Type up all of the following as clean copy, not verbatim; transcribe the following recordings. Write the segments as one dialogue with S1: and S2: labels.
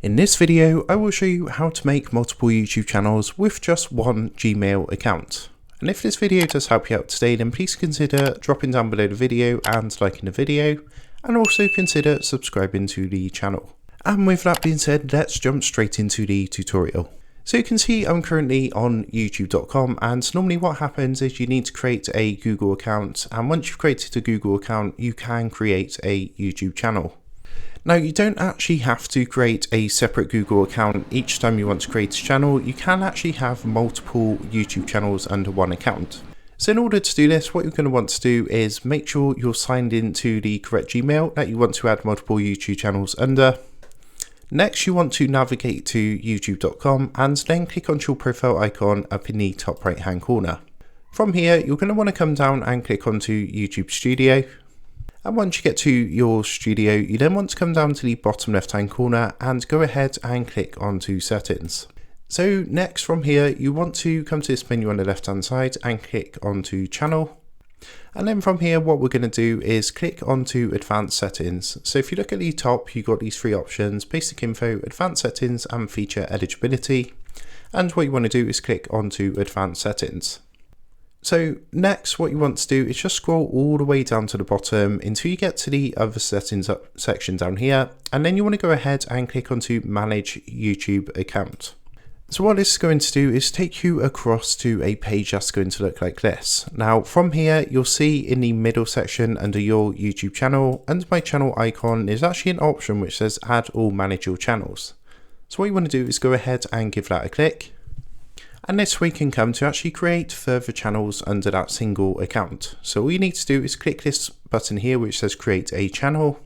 S1: In this video, I will show you how to make multiple YouTube channels with just one Gmail account. And if this video does help you out today, then please consider dropping down below the video and liking the video, and also consider subscribing to the channel. And with that being said, let's jump straight into the tutorial. So you can see I'm currently on youtube.com, and normally what happens is you need to create a Google account, and once you've created a Google account, you can create a YouTube channel. Now, you don't actually have to create a separate Google account each time you want to create a channel. You can actually have multiple YouTube channels under one account. So in order to do this, what you're going to want to do is make sure you're signed into the correct Gmail that you want to add multiple YouTube channels under. Next, you want to navigate to youtube.com and then click on your profile icon up in the top right hand corner. From here, you're going to want to come down and click onto YouTube Studio. And once you get to your studio, you then want to come down to the bottom left hand corner and go ahead and click onto settings. So next from here, you want to come to this menu on the left hand side and click onto channel. And then from here, what we're going to do is click onto advanced settings. So if you look at the top, you've got these three options: basic info, advanced settings, and feature eligibility. And what you want to do is click onto advanced settings. So next, what you want to do is just scroll all the way down to the bottom until you get to the other settings section down here, and then you want to go ahead and click onto manage YouTube account. So what this is going to do is take you across to a page that's going to look like this. Now from here, you'll see in the middle section under your YouTube channel, under my channel icon, there's actually an option which says add or manage your channels. So what you want to do is go ahead and give that a click. And this we can come to actually create further channels under that single account. So all you need to do is click this button here which says create a channel,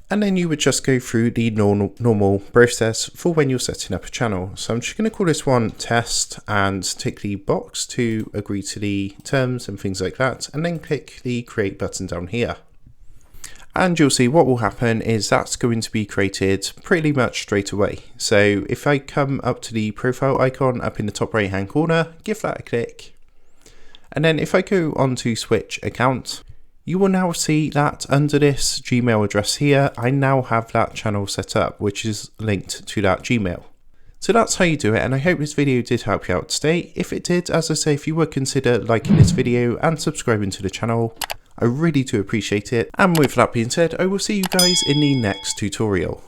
S1: and then you would just go through the normal process for when you're setting up a channel. So I'm just going to call this one test and tick the box to agree to the terms and things like that, and then click the create button down here. And you'll see what will happen is that's going to be created pretty much straight away. So if I come up to the profile icon up in the top right hand corner, give that a click. And then if I go on to switch account, you will now see that under this Gmail address here, I now have that channel set up, which is linked to that Gmail. So that's how you do it, and I hope this video did help you out today. If it did, as I say, if you would consider liking this video and subscribing to the channel, I really do appreciate it. And with that being said, I will see you guys in the next tutorial.